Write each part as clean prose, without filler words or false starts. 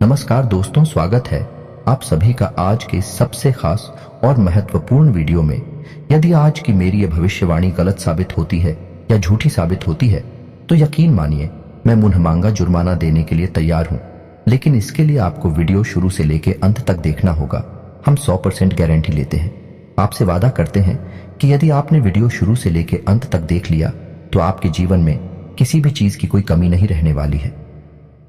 नमस्कार दोस्तों, स्वागत है आप सभी का आज के सबसे खास और महत्वपूर्ण वीडियो में। यदि आज की मेरी यह भविष्यवाणी गलत साबित होती है या झूठी साबित होती है तो यकीन मानिए मैं मुंह मांगा जुर्माना देने के लिए तैयार हूं, लेकिन इसके लिए आपको वीडियो शुरू से लेकर अंत तक देखना होगा। हम 100% गारंटी लेते हैं, आपसे वादा करते हैं कि यदि आपने वीडियो शुरू से लेकर अंत तक देख लिया तो आपके जीवन में किसी भी चीज की कोई कमी नहीं रहने वाली है।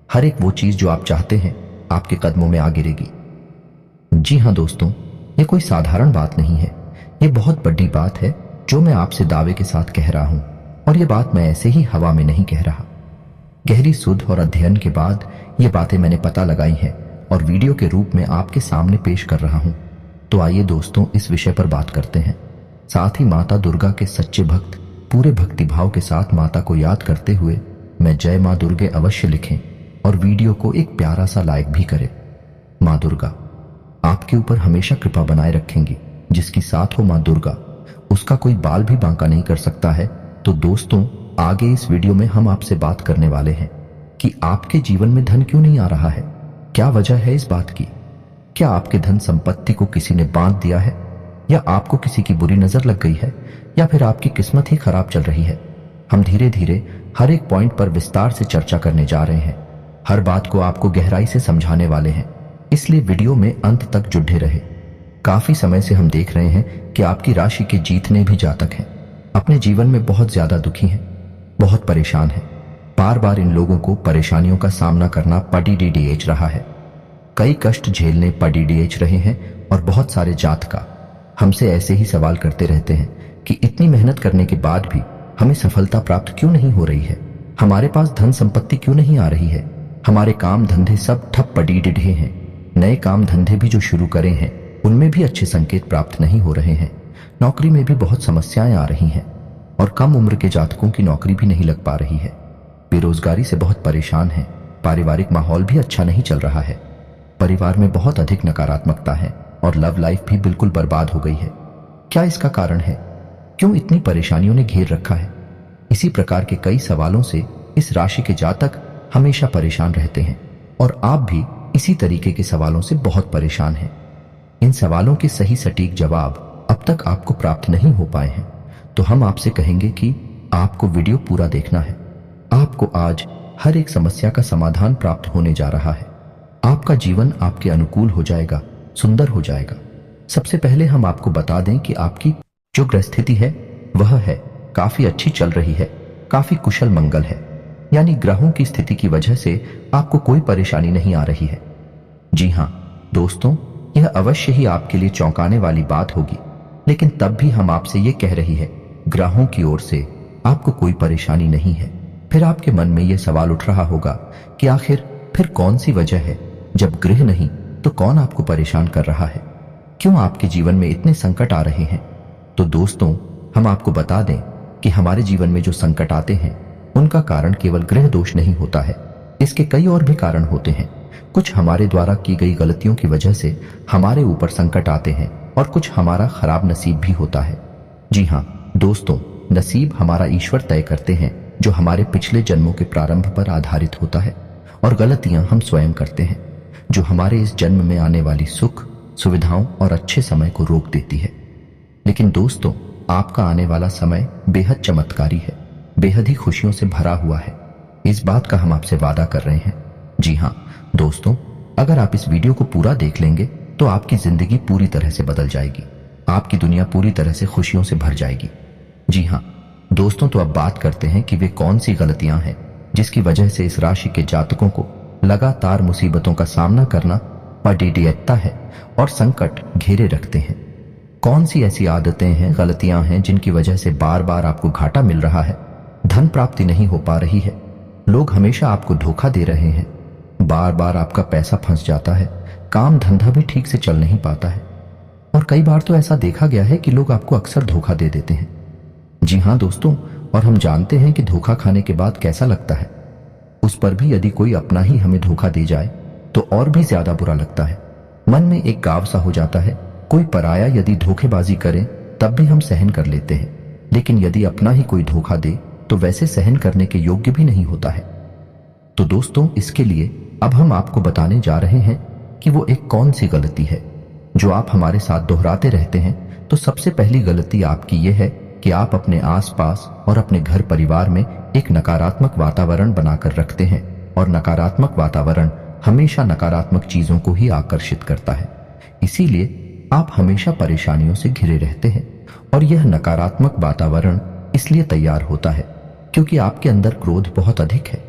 हर एक वो चीज जो आप चाहते हैं आपके कदमों में आ गिरेगी। जी हाँ दोस्तों, ये कोई साधारण बात नहीं है, ये बहुत बड़ी बात है जो मैं आपसे दावे के साथ कह रहा हूं। और ये बात मैं ऐसे ही हवा में नहीं कह रहा। गहरी सुध और अध्ययन के बाद ये बातें मैंने पता लगाई हैं और वीडियो के रूप में आपके सामने पेश कर रहा हूं। तो आइए दोस्तों, इस विषय पर बात करते हैं। साथ ही माता दुर्गा के सच्चे भक्त पूरे भक्तिभाव के साथ माता को याद करते हुए मैं जय मां दुर्गे अवश्य लिखें और वीडियो को एक प्यारा सा लाइक भी करें। मां दुर्गा आपके ऊपर हमेशा कृपा बनाए रखेंगी। जिसकी साथ हो मां दुर्गा, उसका कोई बाल भी बांका नहीं कर सकता है। तो दोस्तों, आगे इस वीडियो में हम आपसे बात करने वाले हैं कि आपके जीवन में धन क्यों नहीं आ रहा है। क्या वजह है इस बात की? क्या आपके धन संपत्ति को किसी ने बांध दिया है, या आपको किसी की बुरी नजर लग गई है, या फिर आपकी किस्मत ही खराब चल रही है? हम धीरे धीरे हर एक पॉइंट पर विस्तार से चर्चा करने जा रहे हैं। हर बात को आपको गहराई से समझाने वाले हैं, इसलिए वीडियो में अंत तक जुड़े रहे। काफी समय से हम देख रहे हैं कि आपकी राशि के जीतने भी जातक हैं अपने जीवन में बहुत ज्यादा दुखी हैं, बहुत परेशान हैं। बार बार इन लोगों को परेशानियों का सामना करना पड़ीडीएच रहा है। कई कष्ट झेलने पड़ीडीएच रहे हैं और बहुत सारे जातका हमसे ऐसे ही सवाल करते रहते हैं कि इतनी मेहनत करने के बाद भी हमें सफलता प्राप्त क्यों नहीं हो रही है, हमारे पास धन संपत्ति क्यों नहीं आ रही है, हमारे काम धंधे सब ठप पड़ी रहे हैं, नए काम धंधे भी जो शुरू करे हैं उनमें भी अच्छे संकेत प्राप्त नहीं हो रहे हैं, नौकरी में भी बहुत समस्याएं आ रही हैं और कम उम्र के जातकों की नौकरी भी नहीं लग पा रही है। बेरोजगारी से बहुत परेशान हैं, पारिवारिक माहौल भी अच्छा नहीं चल रहा है, परिवार में बहुत अधिक नकारात्मकता है और लव लाइफ भी बिल्कुल बर्बाद हो गई है। क्या इसका कारण है? क्यों इतनी परेशानियों ने घेर रखा है? इसी प्रकार के कई सवालों से इस राशि के जातक हमेशा परेशान रहते हैं और आप भी इसी तरीके के सवालों से बहुत परेशान हैं। इन सवालों के सही सटीक जवाब अब तक आपको प्राप्त नहीं हो पाए हैं, तो हम आपसे कहेंगे कि आपको वीडियो पूरा देखना है। आपको आज हर एक समस्या का समाधान प्राप्त होने जा रहा है। आपका जीवन आपके अनुकूल हो जाएगा, सुंदर हो जाएगा। सबसे पहले हम आपको बता दें कि आपकी जो ग्रह स्थिति है वह है काफी अच्छी चल रही है, काफी कुशल मंगल है, यानी ग्रहों की स्थिति की वजह से आपको कोई परेशानी नहीं आ रही है। जी हां दोस्तों, यह अवश्य ही आपके लिए चौंकाने वाली बात होगी, लेकिन तब भी हम आपसे ये कह रही है, ग्रहों की ओर से आपको कोई परेशानी नहीं है। फिर आपके मन में यह सवाल उठ रहा होगा कि आखिर फिर कौन सी वजह है? जब ग्रह नहीं तो कौन आपको परेशान कर रहा है? क्यों आपके जीवन में इतने संकट आ रहे हैं? तो दोस्तों, हम आपको बता दें कि हमारे जीवन में जो संकट आते हैं उनका कारण केवल ग्रह दोष नहीं होता है, इसके कई और भी कारण होते हैं। कुछ हमारे द्वारा की गई गलतियों की वजह से हमारे ऊपर संकट आते हैं और कुछ हमारा खराब नसीब भी होता है। जी हाँ दोस्तों, नसीब हमारा ईश्वर तय करते हैं, जो हमारे पिछले जन्मों के प्रारंभ पर आधारित होता है, और गलतियां हम स्वयं करते हैं, जो हमारे इस जन्म में आने वाली सुख, सुविधाओं और अच्छे समय को रोक देती है। लेकिन दोस्तों, आपका आने वाला समय बेहद चमत्कारी है, बेहद ही खुशियों से भरा हुआ है। इस बात का हम आपसे वादा कर रहे हैं। जी हाँ दोस्तों, अगर आप इस वीडियो को पूरा देख लेंगे तो आपकी जिंदगी पूरी तरह से बदल जाएगी, आपकी दुनिया पूरी तरह से खुशियों से भर जाएगी। जी हाँ दोस्तों, तो अब बात करते हैं कि वे कौन सी गलतियां हैं जिसकी वजह से इस राशि के जातकों को लगातार मुसीबतों का सामना करना पड़ीडीएचता है और संकट घेरे रखते हैं। कौन सी ऐसी आदतें हैं, गलतियां हैं जिनकी वजह से बार बार आपको घाटा मिल रहा है, धन प्राप्ति नहीं हो पा रही है, लोग हमेशा आपको धोखा दे रहे हैं, बार बार आपका पैसा फंस जाता है, काम धंधा भी ठीक से चल नहीं पाता है, और कई बार तो ऐसा देखा गया है कि लोग आपको अक्सर धोखा दे देते हैं। जी हाँ दोस्तों, और हम जानते हैं कि धोखा खाने के बाद कैसा लगता है। उस पर भी यदि कोई अपना ही हमें धोखा दे जाए तो और भी ज्यादा बुरा लगता है, मन में एक गाव सा हो जाता है। कोई पराया यदि धोखेबाजी करे तब भी हम सहन कर लेते हैं, लेकिन यदि अपना ही कोई धोखा दे तो वैसे सहन करने के योग्य भी नहीं होता है। तो दोस्तों, इसके लिए अब हम आपको बताने जा रहे हैं कि वो एक कौन सी गलती है जो आप हमारे साथ दोहराते रहते हैं। तो सबसे पहली गलती आपकी ये है कि आप अपने आसपास और अपने घर परिवार में एक नकारात्मक वातावरण बनाकर रखते हैं, और नकारात्मक वातावरण हमेशा नकारात्मक चीजों को ही आकर्षित करता है। इसीलिए आप हमेशा परेशानियों से घिरे रहते हैं, और यह नकारात्मक वातावरण इसलिए तैयार होता है क्योंकि आपके अंदर क्रोध बहुत अधिक है।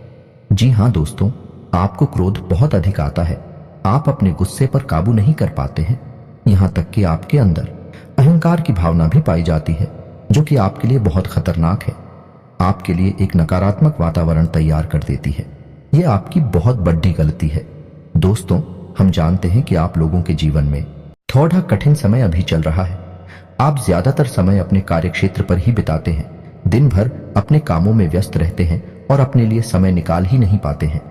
जी हाँ दोस्तों, आपको क्रोध बहुत अधिक आता है। आप अपने गुस्से पर काबू नहीं कर पाते हैं, यहां तक कि आपके अंदर अहंकार की भावना भी पाई जाती है, जो कि आपके लिए बहुत खतरनाक है। आपके लिए एक नकारात्मक वातावरण तैयार कर देती है। यह आपकी बहुत बड़ी गलती है। दोस्तों, हम जानते हैं कि आप लोगों के जीवन में थोड़ा कठिन समय अभी चल रहा है। आप ज्यादातर समय अपने कार्यक्षेत्र पर ही बिताते हैं, दिन भर अपने कामों में व्यस्त रहते हैं और अपने लिए समय निकाल ही नहीं पाते हैं।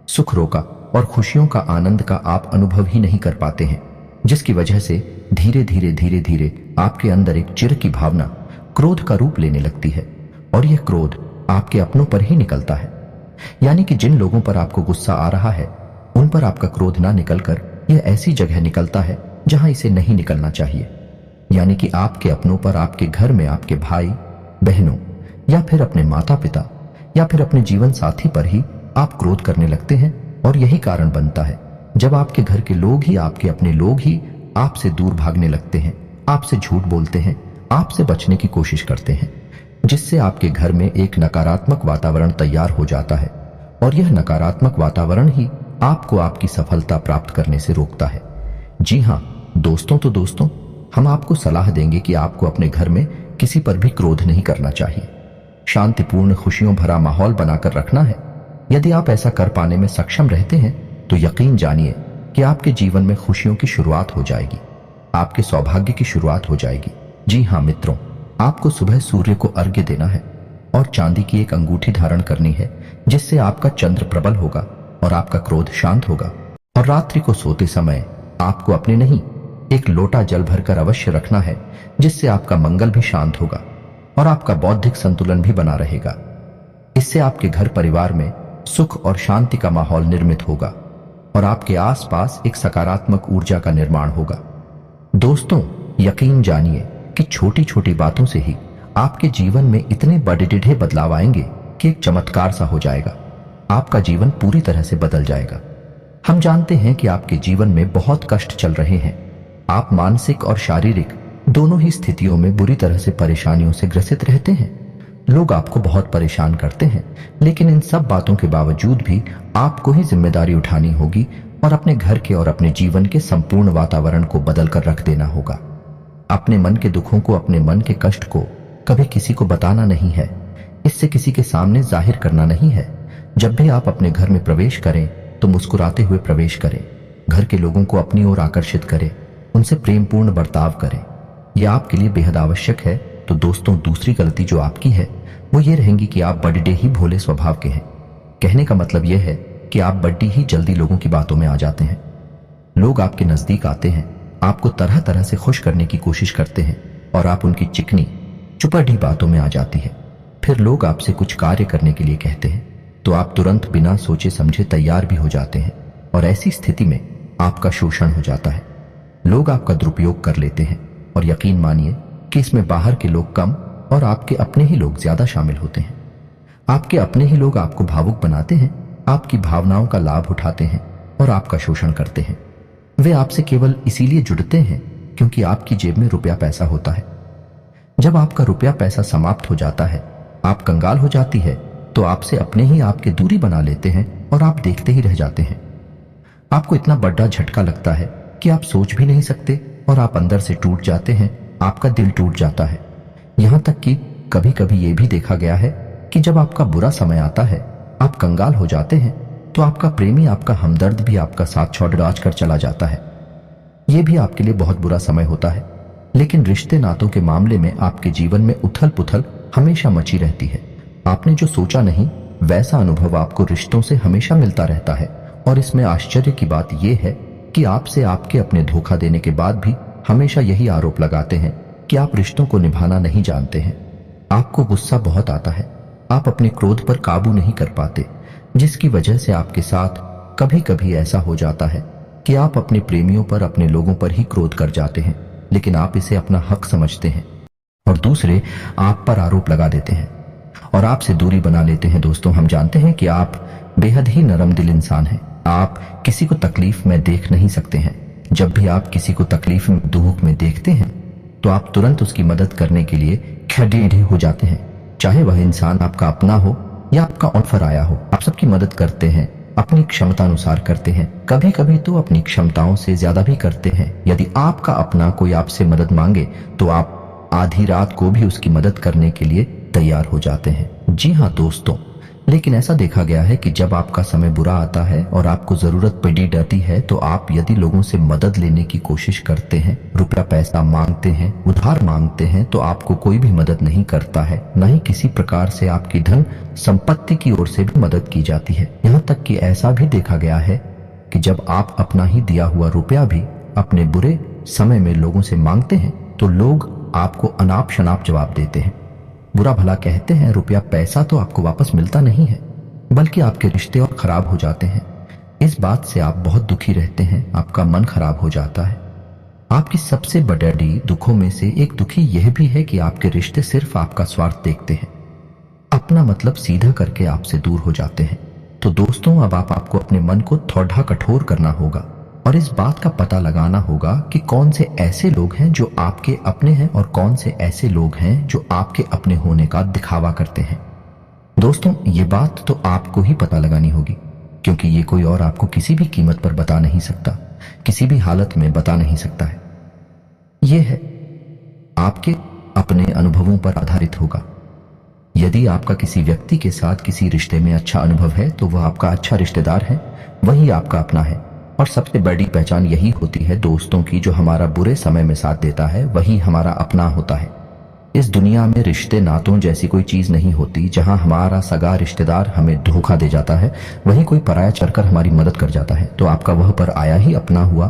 सुख रोका और खुशियों का आनंद का आप अनुभव ही नहीं कर पाते हैं, जिसकी वजह से धीरे धीरे आपके अंदर एक चिढ़ की भावना क्रोध का रूप लेने लगती है, और यह क्रोध आपके अपनों पर ही निकलता है। यानी कि जिन लोगों पर आपको गुस्सा आ रहा है, उन पर आपका क्रोध ना निकलकर यह ऐसी जगह निकलता है जहां इसे नहीं निकलना चाहिए। यानी कि आपके अपनों पर, आपके घर में आपके भाई बहनों या फिर अपने माता पिता या फिर अपने जीवन साथी पर ही आप क्रोध करने लगते हैं। और यही कारण बनता है जब आपके घर के लोग ही, आपके अपने लोग ही आपसे दूर भागने लगते हैं, आपसे झूठ बोलते हैं, आपसे बचने की कोशिश करते हैं, जिससे आपके घर में एक नकारात्मक वातावरण तैयार हो जाता है। और यह नकारात्मक वातावरण ही आपको आपकी सफलता प्राप्त करने से रोकता है। जी हाँ दोस्तों, तो दोस्तों, हम आपको सलाह देंगे कि आपको अपने घर में किसी पर भी क्रोध नहीं करना चाहिए। शांतिपूर्ण, खुशियों भरा माहौल बनाकर रखना है। यदि आप ऐसा कर पाने में सक्षम रहते हैं तो यकीन जानिए कि आपके जीवन में खुशियों की शुरुआत हो जाएगी, आपके सौभाग्य की शुरुआत हो जाएगी। जी हाँ मित्रों, आपको सुबह सूर्य को अर्घ्य देना है और चांदी की एक अंगूठी धारण करनी है, जिससे आपका चंद्र प्रबल होगा और आपका क्रोध शांत होगा। और रात्रि को सोते समय आपको अपने नहीं, एक लोटा जल भरकर अवश्य रखना है, जिससे आपका मंगल भी शांत होगा और आपका बौद्धिक संतुलन भी बना रहेगा। इससे आपके घर परिवार में सुख और शांति का माहौल निर्मित होगा और आपके आसपास एक सकारात्मक ऊर्जा का निर्माण होगा। दोस्तों, यकीन जानिए कि छोटी छोटी बातों से ही आपके जीवन में इतने बड़े बदलाव आएंगे कि एक चमत्कार सा हो जाएगा। आपका जीवन पूरी तरह से बदल जाएगा। हम जानते हैं कि आपके जीवन में बहुत कष्ट चल रहे हैं। आप मानसिक और शारीरिक दोनों ही स्थितियों में बुरी तरह से परेशानियों से ग्रसित रहते हैं। लोग आपको बहुत परेशान करते हैं, लेकिन इन सब बातों के बावजूद भी आपको ही जिम्मेदारी उठानी होगी और अपने घर के और अपने जीवन के संपूर्ण वातावरण को बदल कर रख देना होगा। अपने मन के दुखों को, अपने मन के कष्ट को कभी किसी को बताना नहीं है, इससे किसी के सामने जाहिर करना नहीं है। जब भी आप अपने घर में प्रवेश करें तो मुस्कुराते हुए प्रवेश करें, घर के लोगों को अपनी ओर आकर्षित करें, उनसे प्रेमपूर्ण बर्ताव करें। यह आपके लिए बेहद आवश्यक है। तो दोस्तों, दूसरी गलती जो आपकी है वो ये रहेंगी कि आप बड़े ही भोले स्वभाव के हैं। कहने का मतलब यह है कि आप बड़ी ही जल्दी लोगों की बातों में आ जाते हैं। लोग आपके नजदीक आते हैं, आपको तरह तरह से खुश करने की कोशिश करते हैं और आप उनकी चिकनी चुपड़ी बातों में आ जाती है। फिर लोग आपसे कुछ कार्य करने के लिए कहते हैं तो आप तुरंत बिना सोचे समझे तैयार भी हो जाते हैं, और ऐसी स्थिति में आपका शोषण हो जाता है। लोग आपका दुरुपयोग कर लेते हैं, और यकीन मानिए कि इसमें बाहर के लोग कम और आपके अपने ही लोग ज्यादा शामिल होते हैं। आपके अपने ही लोग आपको भावुक बनाते हैं, आपकी भावनाओं का लाभ उठाते हैं और आपका शोषण करते हैं। वे आपसे केवल इसीलिए जुड़ते हैं क्योंकि आपकी जेब में रुपया पैसा होता है। जब आपका रुपया पैसा समाप्त हो जाता है, आप कंगाल हो जाती है, तो आपसे अपने ही आपके दूरी बना लेते हैं और आप देखते ही रह जाते हैं। आपको इतना बड़ा झटका लगता है कि आप सोच भी नहीं सकते और आप अंदर से टूट जाते हैं। आपका दिल टूट जाता है। यहां तक कि कभी कभी यह भी देखा गया है कि जब आपका बुरा समय आता है, आप कंगाल हो जाते हैं, तो आपका प्रेमी, आपका हमदर्द भी आपका साथ छोड़ कर चला जाता है। यह भी आपके लिए बहुत बुरा समय होता है। लेकिन रिश्ते नातों के मामले में आपके जीवन में उथल पुथल हमेशा मची रहती है। आपने जो सोचा नहीं, वैसा अनुभव आपको रिश्तों से हमेशा मिलता रहता है। और इसमें आश्चर्य की बात यह है कि आपसे आपके अपने धोखा देने के बाद भी हमेशा यही आरोप लगाते हैं कि आप रिश्तों को निभाना नहीं जानते हैं। आपको गुस्सा बहुत आता है, आप अपने क्रोध पर काबू नहीं कर पाते, जिसकी वजह से आपके साथ कभी कभी ऐसा हो जाता है कि आप अपने प्रेमियों पर, अपने लोगों पर ही क्रोध कर जाते हैं, लेकिन आप इसे अपना हक समझते हैं और दूसरे आप पर आरोप लगा देते हैं और आपसे दूरी बना लेते हैं। दोस्तों, हम जानते हैं कि आप बेहद ही नरम दिल इंसान हैं। आप किसी को तकलीफ में देख नहीं सकते हैं। जब भी आप किसी को तकलीफ में, दुख में देखते हैं तो आप तुरंत उसकी मदद करने के लिए खड़े हो जाते हैं, चाहे वह इंसान आपका अपना हो या आपका ऑफर आया हो। आप सबकी मदद करते हैं, अपनी क्षमता अनुसार करते हैं, कभी कभी तो अपनी क्षमताओं से ज्यादा भी करते हैं। यदि आपका अपना कोई आपसे मदद मांगे तो आप आधी रात को भी उसकी मदद करने के लिए तैयार हो जाते हैं। जी हाँ दोस्तों, लेकिन ऐसा देखा गया है कि जब आपका समय बुरा आता है और आपको जरूरत पड़ी जाती है तो आप यदि लोगों से मदद लेने की कोशिश करते हैं, रुपया पैसा मांगते हैं, उधार मांगते हैं, तो आपको कोई भी मदद नहीं करता है। न ही किसी प्रकार से आपकी धन संपत्ति की ओर से भी मदद की जाती है। यहाँ तक कि ऐसा भी देखा गया है कि जब आप अपना ही दिया हुआ रुपया भी अपने बुरे समय में लोगों से मांगते हैं तो लोग आपको अनाप शनाप जवाब देते हैं, बुरा भला कहते हैं। रुपया पैसा तो आपको वापस मिलता नहीं है, बल्कि आपके रिश्ते और खराब हो जाते हैं। इस बात से आप बहुत दुखी रहते हैं, आपका मन खराब हो जाता है। आपकी सबसे बड़ी दुखों में से एक दुखी यह भी है कि आपके रिश्ते सिर्फ आपका स्वार्थ देखते हैं, अपना मतलब सीधा करके आपसे दूर हो जाते हैं। तो दोस्तों, अब आपको अपने मन को थोड़ा कठोर करना होगा और इस बात का पता लगाना होगा कि कौन से ऐसे लोग हैं जो आपके अपने हैं और कौन से ऐसे लोग हैं जो आपके अपने होने का दिखावा करते हैं। दोस्तों, ये बात तो आपको ही पता लगानी होगी, क्योंकि ये कोई और आपको किसी भी कीमत पर बता नहीं सकता, किसी भी हालत में बता नहीं सकता है। ये है आपके अपने अनुभवों पर आधारित होगा। यदि आपका किसी व्यक्ति के साथ किसी रिश्ते में अच्छा अनुभव है तो वह आपका अच्छा रिश्तेदार है, वही आपका अपना है। और सबसे बड़ी पहचान यही होती है दोस्तों की, जो हमारा बुरे समय में साथ देता है वही हमारा अपना होता है। इस दुनिया में रिश्ते नातों जैसी कोई चीज नहीं होती। जहां हमारा सगा रिश्तेदार हमें धोखा दे जाता है, वहीं कोई पराया चढ़कर हमारी मदद कर जाता है, तो आपका वह पर आया ही अपना हुआ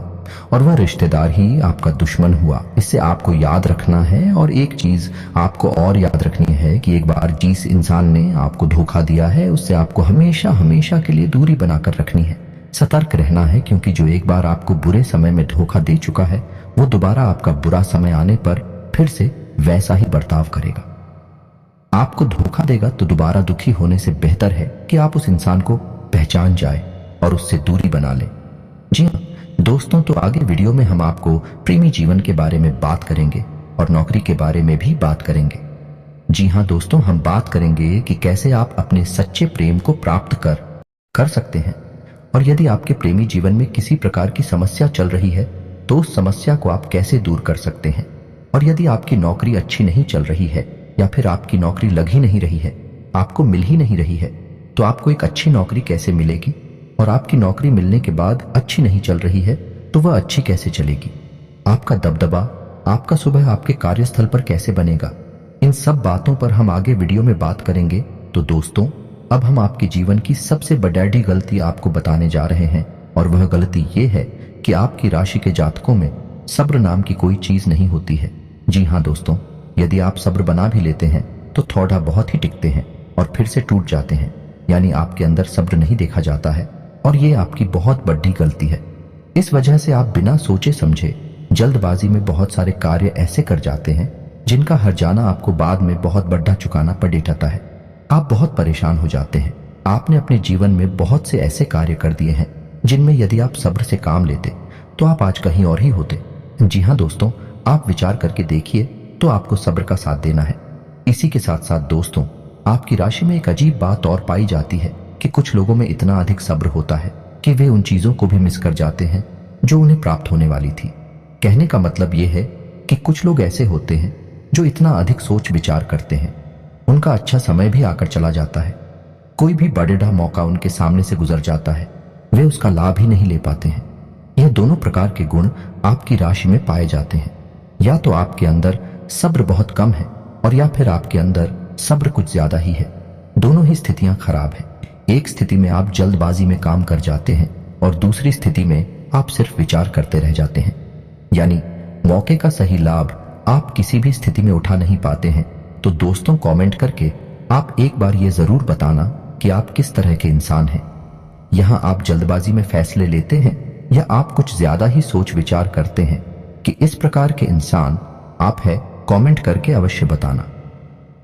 और वह रिश्तेदार ही आपका दुश्मन हुआ। इससे आपको याद रखना है, और एक चीज आपको और याद रखनी है कि एक बार जिस इंसान ने आपको धोखा दिया है उससे आपको हमेशा हमेशा के लिए दूरी बनाकर रखनी है। सतर्क रहना है, क्योंकि जो एक बार आपको बुरे समय में धोखा दे चुका है वो दोबारा आपका बुरा समय आने पर फिर से वैसा ही बर्ताव करेगा। आपको धोखा देगा तो दोबारा दुखी होने से बेहतर है कि आप उस इंसान को पहचान जाए और उससे दूरी बना लें। जी हाँ दोस्तों, तो आगे वीडियो में हम आपको प्रेमी जीवन के बारे में बात करेंगे और नौकरी के बारे में भी बात करेंगे। जी हाँ दोस्तों, हम बात करेंगे कि कैसे आप अपने सच्चे प्रेम को प्राप्त कर सकते हैं, और यदि आपके प्रेमी जीवन में किसी प्रकार की समस्या चल रही है तो उस समस्या को आप कैसे दूर कर सकते हैं। और यदि आपकी नौकरी अच्छी नहीं चल रही है या फिर आपकी नौकरी लग ही नहीं रही है, आपको मिल ही नहीं रही है, तो आपको एक अच्छी नौकरी कैसे मिलेगी, और आपकी नौकरी मिलने के बाद अच्छी नहीं चल रही है तो वह अच्छी कैसे चलेगी। आपका दबदबा, आपका सुबह आपके कार्यस्थल पर कैसे बनेगा। इन सब बातों पर हम आगे वीडियो में बात करेंगे। तो दोस्तों, अब हम आपके जीवन की सबसे बड़ी गलती आपको बताने जा रहे हैं, और वह गलती ये है कि आपकी राशि के जातकों में सब्र नाम की कोई चीज नहीं होती है। जी हाँ दोस्तों, यदि आप सब्र बना भी लेते हैं तो थोड़ा बहुत ही टिकते हैं और फिर से टूट जाते हैं, यानी आपके अंदर सब्र नहीं देखा जाता है, और ये आपकी बहुत बड़ी गलती है। इस वजह से आप बिना सोचे समझे जल्दबाजी में बहुत सारे कार्य ऐसे कर जाते हैं जिनका हर्जाना आपको बाद में बहुत बड़ा चुकाना पड़ जाता है। आप बहुत परेशान हो जाते हैं। आपने अपने जीवन में बहुत से ऐसे कार्य कर दिए हैं जिनमें यदि आप सब्र से काम लेते तो आप आज कहीं और ही होते। जी हाँ दोस्तों, आप विचार करके देखिए, तो आपको सब्र का साथ देना है। इसी के साथ साथ दोस्तों, आपकी राशि में एक अजीब बात और पाई जाती है कि कुछ लोगों में इतना अधिक सब्र होता है कि वे उन चीजों को भी मिस कर जाते हैं जो उन्हें प्राप्त होने वाली थी। कहने का मतलब यह है कि कुछ लोग ऐसे होते हैं जो इतना अधिक सोच विचार करते हैं, उनका अच्छा समय भी आकर चला जाता है, कोई भी बड़ा मौका उनके सामने से गुजर जाता है, वे उसका लाभ ही नहीं ले पाते हैं। यह दोनों प्रकार के गुण आपकी राशि में पाए जाते हैं। या तो आपके अंदर सब्र बहुत कम है, और या फिर आपके अंदर सब्र कुछ ज्यादा ही है। दोनों ही स्थितियां खराब हैं। एक स्थिति में आप जल्दबाजी में काम कर जाते हैं और दूसरी स्थिति में आप सिर्फ विचार करते रह जाते हैं, यानी मौके का सही लाभ आप किसी भी स्थिति में उठा नहीं पाते हैं। तो दोस्तों, कमेंट करके आप एक बार ये जरूर बताना कि आप किस तरह के इंसान हैं। यहाँ आप जल्दबाजी में फैसले लेते हैं या आप कुछ ज्यादा ही सोच विचार करते हैं कि इस प्रकार के इंसान आप है? कमेंट करके अवश्य बताना।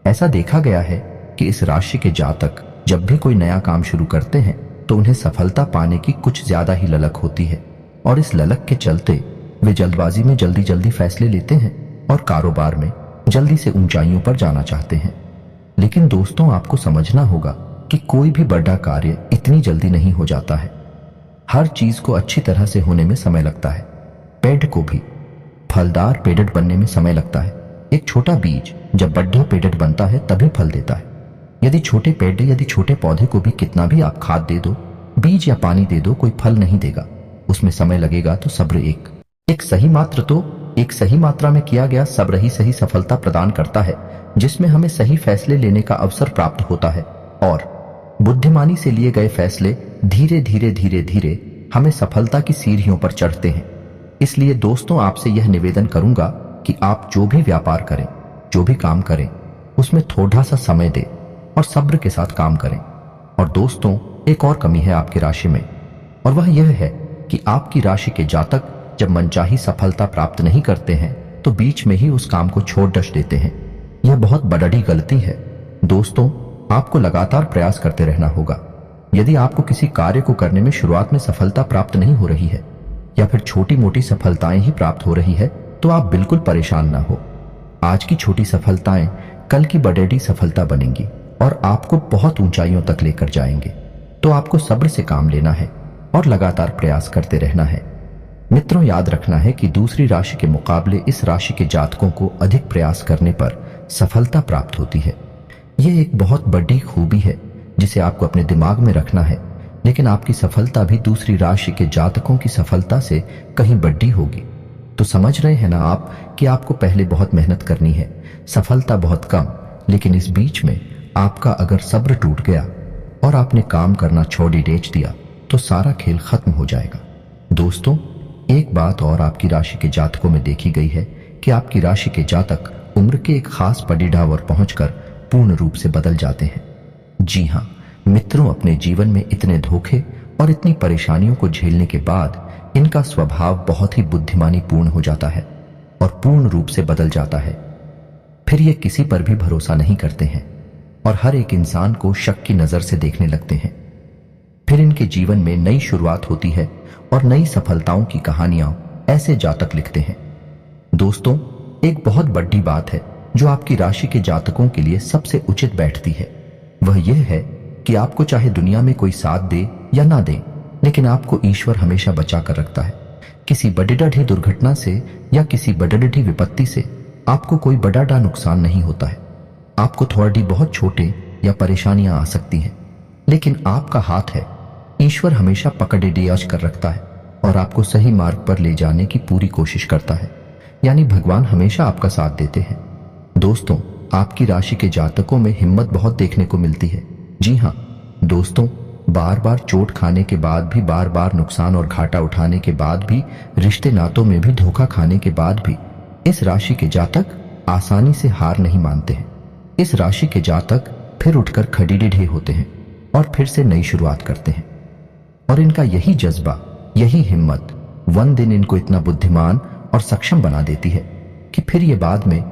ऐसा देखा गया है कि इस राशि के जातक जब भी कोई नया काम शुरू करते हैं तो उन्हें सफलता पाने की कुछ ज्यादा ही ललक होती है और इस ललक के चलते वे जल्दबाजी में जल्दी जल्दी फैसले लेते हैं और कारोबार में जल्दी से ऊंचाइयों पर जाना चाहते हैं। लेकिन दोस्तों, आपको समझना होगा कि कोई भी बड़ा कार्य इतनी जल्दी नहीं हो जाता है। हर चीज को अच्छी तरह से होने में समय लगता है। पेड़ को भी फलदार पेड़ बनने में समय लगता है। एक छोटा बीज जब बड़ा पेड़ बनता है तभी फल देता है। यदि छोटे पौधे को भी कितना भी आप खाद दे दो, बीज या पानी दे दो, कोई फल नहीं देगा। उसमें समय लगेगा। तो सब्र एक सही मात्रा में किया गया सब्र ही सही सफलता प्रदान करता है, जिसमें हमें सही फैसले लेने का अवसर प्राप्त होता है और बुद्धिमानी से लिए गए फैसले धीरे धीरे हमें सफलता की सीढ़ियों पर चढ़ते हैं। इसलिए दोस्तों, आपसे यह निवेदन करूंगा कि आप जो भी व्यापार करें, जो भी काम करें, उसमें थोड़ा सा समय दें और सब्र के साथ काम करें। और दोस्तों, एक और कमी है आपकी राशि में, और वह यह है कि आपकी राशि के जातक जब मनचाही सफलता प्राप्त नहीं करते हैं तो बीच में ही उस काम को छोड़ डस देते हैं। यह बहुत बड़ी गलती है। दोस्तों, आपको लगातार प्रयास करते रहना होगा। यदि आपको किसी कार्य को करने में शुरुआत में सफलता प्राप्त नहीं हो रही है या फिर छोटी मोटी सफलताएं ही प्राप्त हो रही है तो आप बिल्कुल परेशान ना हो। आज की छोटी सफलताएं कल की बड़ी सफलता बनेंगी और आपको बहुत ऊंचाइयों तक लेकर जाएंगे। तो आपको सब्र से काम लेना है और लगातार प्रयास करते रहना है। मित्रों, याद रखना है कि दूसरी राशि के मुकाबले इस राशि के जातकों को अधिक प्रयास करने पर सफलता प्राप्त होती है। यह एक बहुत बड़ी खूबी है जिसे आपको अपने दिमाग में रखना है। लेकिन आपकी सफलता भी दूसरी राशि के जातकों की सफलता से कहीं बड़ी होगी। तो समझ रहे हैं ना आप कि आपको पहले बहुत मेहनत करनी है, सफलता बहुत कम, लेकिन इस बीच में आपका अगर सब्र टूट गया और आपने काम करना छोड़ ही डेच दिया तो सारा खेल खत्म हो जाएगा। दोस्तों, एक बात और आपकी राशि के जातकों में देखी गई है कि आपकी राशि के जातक उम्र के एक खास पड़ाव पर पहुंचकर पूर्ण रूप से बदल जाते हैं। जी हाँ मित्रों, अपने जीवन में इतने धोखे और इतनी परेशानियों को झेलने के बाद इनका स्वभाव बहुत ही बुद्धिमानी पूर्ण हो जाता है और पूर्ण रूप से बदल जाता है। फिर ये किसी पर भी भरोसा नहीं करते हैं और हर एक इंसान को शक की नजर से देखने लगते हैं। फिर इनके जीवन में नई शुरुआत होती है और नई सफलताओं की कहानियां ऐसे जातक लिखते हैं। दोस्तों, एक बहुत बड़ी बात है जो आपकी राशि के जातकों के लिए सबसे उचित बैठती है। वह यह है कि आपको चाहे दुनिया में कोई साथ दे या ना दे, लेकिन आपको ईश्वर हमेशा बचा कर रखता है। किसी बड़ी दुर्घटना से या किसी बड़ी विपत्ति से आपको कोई बड़ा नुकसान नहीं होता है। आपको थोड़ी बहुत छोटे या परेशानियां आ सकती हैं, लेकिन आपका हाथ है, ईश्वर हमेशा पकड़े डियाज कर रखता है और आपको सही मार्ग पर ले जाने की पूरी कोशिश करता है। यानी भगवान हमेशा आपका साथ देते हैं। दोस्तों, आपकी राशि के जातकों में हिम्मत बहुत देखने को मिलती है। जी हाँ दोस्तों, बार बार चोट खाने के बाद भी, बार बार नुकसान और घाटा उठाने के बाद भी, रिश्ते नातों में भी धोखा खाने के बाद भी इस राशि के जातक आसानी से हार नहीं मानते हैं। इस राशि के जातक फिर उठकर खड़ीडे होते हैं और फिर से नई शुरुआत करते हैं। और इनका यही जज्बा, यही हिम्मत वन दिन इनको इतना बुद्धिमान और सक्षम बना देती है कि फिर ये बाद में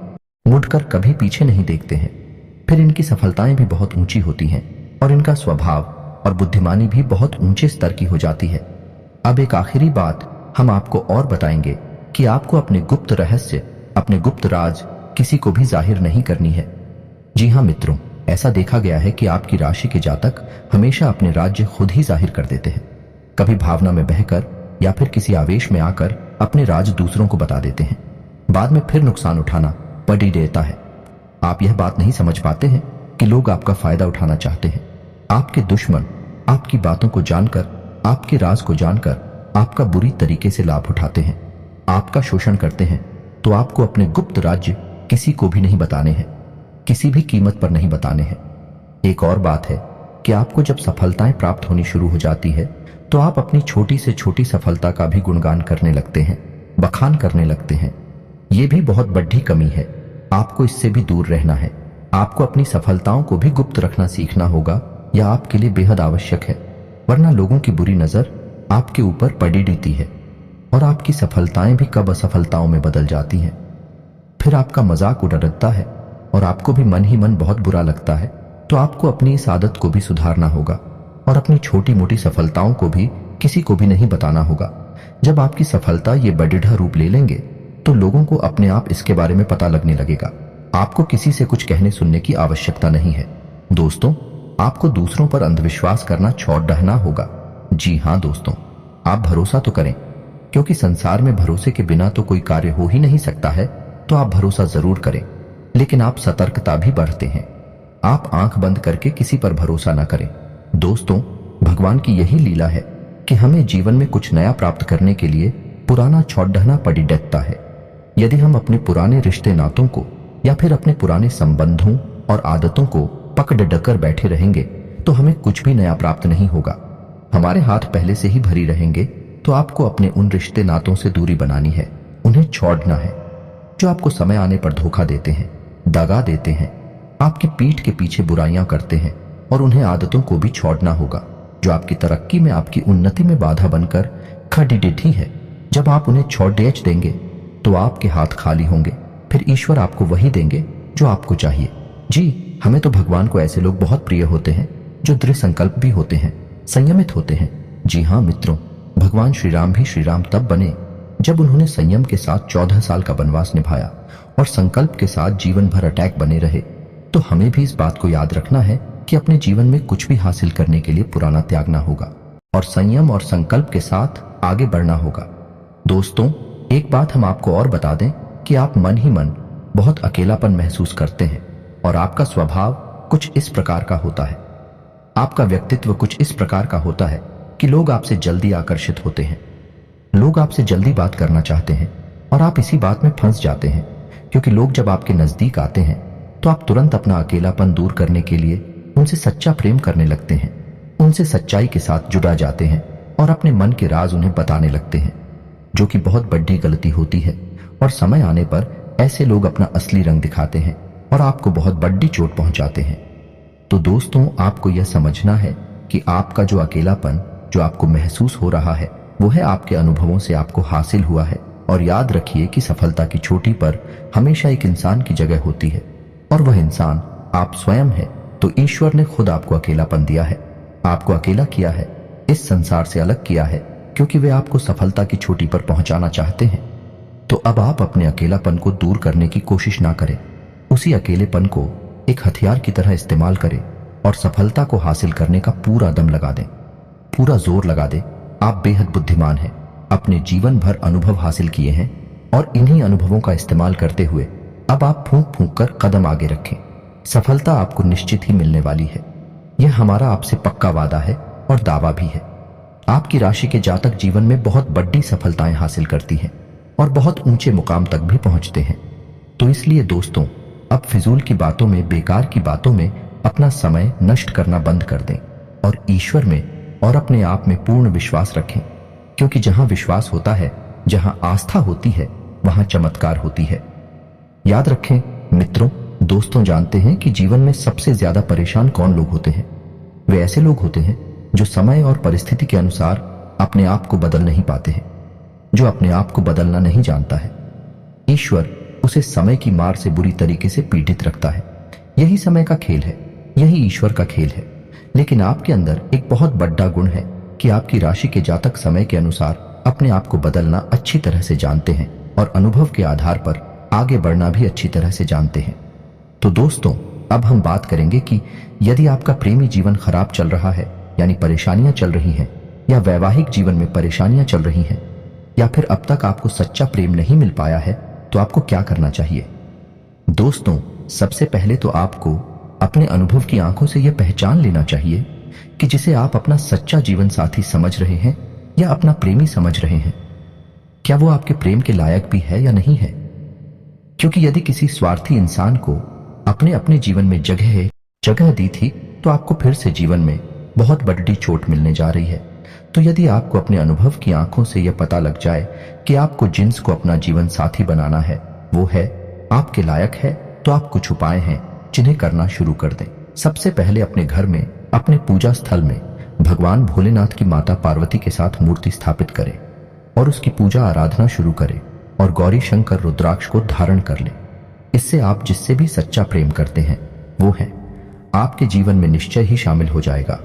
मुड़कर कभी पीछे नहीं देखते हैं। फिर इनकी सफलताएं भी बहुत ऊंची होती हैं और इनका स्वभाव और बुद्धिमानी भी बहुत ऊंचे स्तर की हो जाती है। अब एक आखिरी बात हम आपको और बताएंगे कि आपको अपने गुप्त रहस्य, अपने गुप्त राज किसी को भी जाहिर नहीं करनी है। जी हाँ मित्रों, ऐसा देखा गया है कि आपकी राशि के जातक हमेशा अपने राज्य खुद ही जाहिर कर देते हैं। कभी भावना में बहकर या फिर किसी आवेश में आकर अपने राज दूसरों को बता देते हैं। बाद में फिर नुकसान उठाना पड़ ही देता है। आप यह बात नहीं समझ पाते हैं कि लोग आपका फायदा उठाना चाहते हैं। आपके दुश्मन आपकी बातों को जानकर, आपके राज को जानकर आपका बुरी तरीके से लाभ उठाते हैं, आपका शोषण करते हैं। तो आपको अपने गुप्त राज्य किसी को भी नहीं बताने हैं, किसी भी कीमत पर नहीं बताने हैं। एक और बात है कि आपको जब सफलताएं प्राप्त होनी शुरू हो जाती है तो आप अपनी छोटी से छोटी सफलता का भी गुणगान करने लगते हैं, बखान करने लगते हैं। यह भी बहुत बड़ी कमी है। आपको इससे भी दूर रहना है। आपको अपनी सफलताओं को भी गुप्त रखना सीखना होगा। यह आपके लिए बेहद आवश्यक है। वरना लोगों की बुरी नजर आपके ऊपर पड़ी रहती है और आपकी सफलताएं भी कब असफलताओं में बदल जाती हैं। फिर आपका मजाक उड़ता है और आपको भी मन ही मन बहुत बुरा लगता है। तो आपको अपनी इस आदत को भी सुधारना होगा और अपनी छोटी मोटी सफलताओं को भी किसी को भी नहीं बताना होगा। जब आपकी सफलता ये बड़िढ़ा रूप ले लेंगे तो लोगों को अपने आप इसके बारे में पता लगने लगेगा। आपको किसी से कुछ कहने सुनने की आवश्यकता नहीं है। दोस्तों, आपको दूसरों पर अंधविश्वास करना छोड़ देना होगा। जी हाँ दोस्तों, आप भरोसा तो करें, क्योंकि संसार में भरोसे के बिना तो कोई कार्य हो ही नहीं सकता है। तो आप भरोसा जरूर करें, लेकिन आप सतर्कता भी बरतें हैं। आप आंख बंद करके किसी पर भरोसा न करें। दोस्तों, भगवान की यही लीला है कि हमें जीवन में कुछ नया प्राप्त करने के लिए पुराना छोड़ देना पड़ी देता है। यदि हम अपने पुराने रिश्ते नातों को या फिर अपने पुराने संबंधों और आदतों को पकड़ डकर बैठे रहेंगे तो हमें कुछ भी नया प्राप्त नहीं होगा। हमारे हाथ पहले से ही भरी रहेंगे। तो आपको अपने उन रिश्ते नातों से दूरी बनानी है, उन्हें छोड़ना है जो आपको समय आने पर धोखा देते हैं, दगा देते हैं, आपकी पीठ के पीछे बुराइयां करते हैं। और उन्हें आदतों को भी छोड़ना होगा जो आपकी तरक्की में, आपकी उन्नति में बाधा बनकर खड़ी डिठी है। जब आप उन्हें छोड़ देंगे तो आपके हाथ खाली होंगे। फिर ईश्वर आपको वही देंगे जो आपको चाहिए। जी, हमें तो भगवान को ऐसे लोग बहुत प्रिय होते हैं जो दृढ़ संकल्प भी होते हैं, संयमित होते हैं। जी हाँ मित्रों, भगवान श्री राम भी श्री राम तब बने जब उन्होंने संयम के साथ 14 साल का वनवास निभाया और संकल्प के साथ जीवन भर अटैक बने रहे। तो हमें भी इस बात को याद रखना है कि अपने जीवन में कुछ भी हासिल करने के लिए पुराना त्यागना होगा और संयम और संकल्प के साथ आगे बढ़ना होगा। दोस्तों, एक बात हम आपको और बता दें कि आप मन ही मन बहुत अकेलापन महसूस करते हैं और आपका स्वभाव कुछ इस प्रकार का होता है, आपका व्यक्तित्व कुछ इस प्रकार का होता है कि लोग आपसे जल्दी आकर्षित होते हैं। लोग आपसे जल्दी बात करना चाहते हैं और आप इसी बात में फंस जाते हैं, क्योंकि लोग जब आपके नजदीक आते हैं तो आप तुरंत अपना अकेलापन दूर करने के लिए उनसे सच्चा प्रेम करने लगते हैं, उनसे सच्चाई के साथ जुड़ा जाते हैं और अपने मन के राज उन्हें बताने लगते हैं, जो कि बहुत बड़ी गलती होती है। और समय आने पर ऐसे लोग अपना असली रंग दिखाते हैं और आपको बहुत बड़ी चोट पहुंचाते हैं। तो दोस्तों, आपको यह समझना है कि आपका जो अकेलापन जो आपको महसूस हो रहा है वो है आपके अनुभवों से आपको हासिल हुआ है। और याद रखिए कि सफलता की चोटी पर हमेशा एक इंसान की जगह होती है और वह इंसान आप स्वयं है। तो ईश्वर ने खुद आपको अकेलापन दिया है, आपको अकेला किया है, इस संसार से अलग किया है, क्योंकि वे आपको सफलता की चोटी पर पहुंचाना चाहते हैं। तो अब आप अपने अकेलापन को दूर करने की कोशिश ना करें, उसी अकेलेपन को एक हथियार की तरह इस्तेमाल करें और सफलता को हासिल करने का पूरा दम लगा दें, पूरा जोर लगा दें। आप बेहद बुद्धिमान हैं, अपने जीवन भर अनुभव हासिल किए हैं और इन्हीं अनुभवों का इस्तेमाल करते हुए अब आप फूंक फूंक कर कदम आगे रखें। सफलता आपको निश्चित ही मिलने वाली है, यह हमारा आपसे पक्का वादा है और दावा भी है। आपकी राशि के जातक जीवन में बहुत बड़ी सफलताएं हासिल करती हैं और बहुत ऊंचे मुकाम तक भी पहुंचते हैं। तो इसलिए दोस्तों, अब फिजूल की बातों में, बेकार की बातों में अपना समय नष्ट करना बंद कर दें और ईश्वर में और अपने आप में पूर्ण विश्वास रखें, क्योंकि जहां विश्वास होता है, जहां आस्था होती है, वहां चमत्कार होती है। याद रखें मित्रों, दोस्तों, जानते हैं कि जीवन में सबसे ज्यादा परेशान कौन लोग होते हैं? वे ऐसे लोग होते हैं जो समय और परिस्थिति के अनुसार अपने आप को बदल नहीं पाते हैं, जो अपने आप को बदलना नहीं जानता है। ईश्वर उसे समय की मार से बुरी तरीके से पीड़ित रखता है। यही समय का खेल है, यही ईश्वर का खेल है। लेकिन आपके अंदर एक बहुत बड़ा गुण है कि आपकी राशि के जातक समय के अनुसार अपने आप को बदलना अच्छी तरह से जानते हैं और अनुभव के आधार पर आगे बढ़ना भी अच्छी तरह से जानते हैं। तो दोस्तों, अब हम बात करेंगे कि यदि आपका प्रेमी जीवन खराब चल रहा है, यानी परेशानियां चल रही हैं, या वैवाहिक जीवन में परेशानियां चल रही हैं, या फिर अब तक आपको सच्चा प्रेम नहीं मिल पाया है, तो आपको क्या करना चाहिए? दोस्तों, सबसे पहले तो आपको अपने अनुभव की आंखों से यह पहचान लेना चाहिए कि जिसे आप अपना सच्चा जीवन साथी समझ रहे हैं या अपना प्रेमी समझ रहे हैं, क्या वो आपके प्रेम के लायक भी है या नहीं है। क्योंकि यदि किसी स्वार्थी इंसान को अपने अपने जीवन में जगह दी थी, तो आपको फिर से जीवन में बहुत बड़ी चोट मिलने जा रही है। तो यदि आपको अपने अनुभव की आंखों से यह पता लग जाए कि आपको जिनको अपना जीवन साथी बनाना है वो है आपके लायक है, तो आप कुछ उपाय हैं जिन्हें करना शुरू कर दें। सबसे पहले अपने घर में, अपने पूजा स्थल में भगवान भोलेनाथ की माता पार्वती के साथ मूर्ति स्थापित करें और उसकी पूजा आराधना शुरू करें और गौरी शंकर रुद्राक्ष को धारण कर लें। इससे आप जिससे भी सच्चा प्रेम करते हैं वो है आपके जीवन में निश्चय ही शामिल हो जाएगा।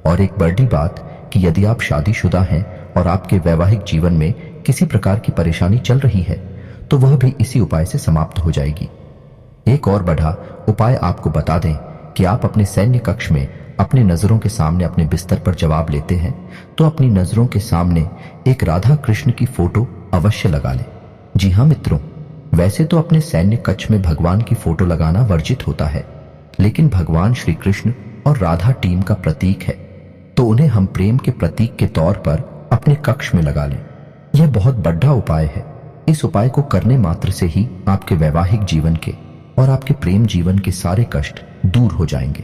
और एक बड़ी बात कि यदि आप शादीशुदा हैं और आपके वैवाहिक जीवन में किसी प्रकार की परेशानी चल रही है तो वह भी इसी उपाय से समाप्त हो जाएगी। एक और बढ़ा उपाय आपको बता दें कि आप अपने सैन्य कक्ष में अपनी नजरों के सामने अपने बिस्तर पर जवाब लेते हैं तो अपनी नजरों के सामने एक राधा कृष्ण की फोटो अवश्य लगा लें। जी हाँ मित्रों, वैसे तो अपने सैन्य कक्ष में भगवान की फोटो लगाना वर्जित होता है, लेकिन भगवान श्री कृष्ण और राधा टीम का प्रतीक है तो उन्हें हम प्रेम के प्रतीक के तौर पर अपने कक्ष में लगा लें। यह बहुत बड़ा उपाय है। इस उपाय को करने मात्र से ही आपके वैवाहिक जीवन के और आपके प्रेम जीवन के सारे कष्ट दूर हो जाएंगे।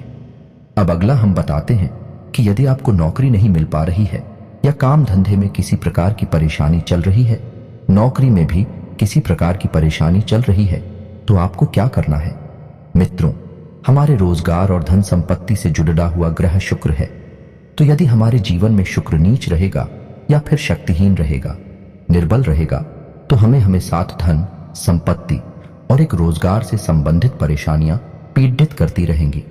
अब अगला हम बताते हैं कि यदि आपको नौकरी नहीं मिल पा रही है या काम धंधे में किसी प्रकार की परेशानी चल रही है, नौकरी में भी किसी प्रकार की परेशानी चल रही है, तो आपको क्या करना है। मित्रों, हमारे रोजगार और धन संपत्ति से जुड़ा हुआ ग्रह शुक्र है, तो यदि हमारे जीवन में शुक्र नीच रहेगा या फिर शक्तिहीन रहेगा, निर्बल रहेगा, तो हमें साथ धन, संपत्ति और एक रोजगार से संबंधित परेशानियां पीड़ित करती रहेंगी।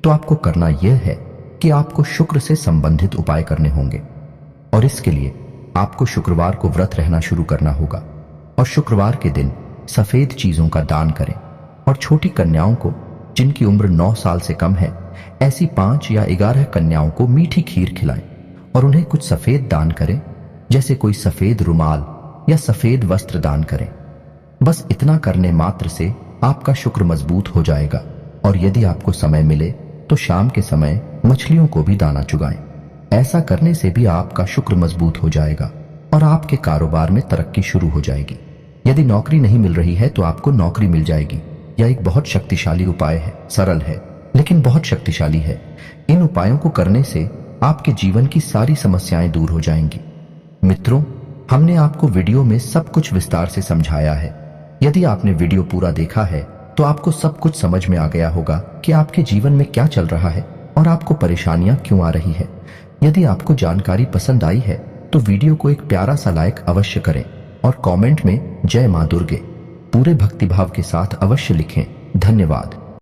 तो आपको करना यह है कि आपको शुक्र से संबंधित उपाय करने होंगे और इसके लिए आपको शुक्रवार को व्रत रहना शुरू करना होगा और शुक्रवार के दिन सफेद चीजों का दान करें और छोटी कन्याओं को जिनकी उम्र 9 साल से कम है, ऐसी 5 या 11 कन्याओं को मीठी खीर खिलाएं और उन्हें कुछ सफेद दान करें, जैसे कोई सफेद रुमाल या सफेद वस्त्र दान करें। बस इतना करने मात्र से आपका शुक्र मजबूत हो जाएगा। और यदि आपको समय मिले तो शाम के समय मछलियों को भी दाना चुगाएं। ऐसा करने से भी आपका शुक्र मजबूत हो जाएगा और आपके कारोबार में तरक्की शुरू हो जाएगी। यदि नौकरी नहीं मिल रही है तो आपको नौकरी मिल जाएगी। यह एक बहुत शक्तिशाली उपाय है, सरल है लेकिन बहुत शक्तिशाली है। इन उपायों को करने से आपके जीवन की सारी समस्याएं दूर हो जाएंगी। मित्रों, हमने आपको वीडियो में सब कुछ विस्तार से समझाया है। यदि आपने वीडियो पूरा देखा है तो आपको सब कुछ समझ में आ गया होगा कि आपके जीवन में क्या चल रहा है और आपको परेशानियां क्यों आ रही है। यदि आपको जानकारी पसंद आई है तो वीडियो को एक प्यारा सा लाइक अवश्य करें और कमेंट में जय मां दुर्गे पूरे भक्तिभाव के साथ अवश्य लिखें। धन्यवाद।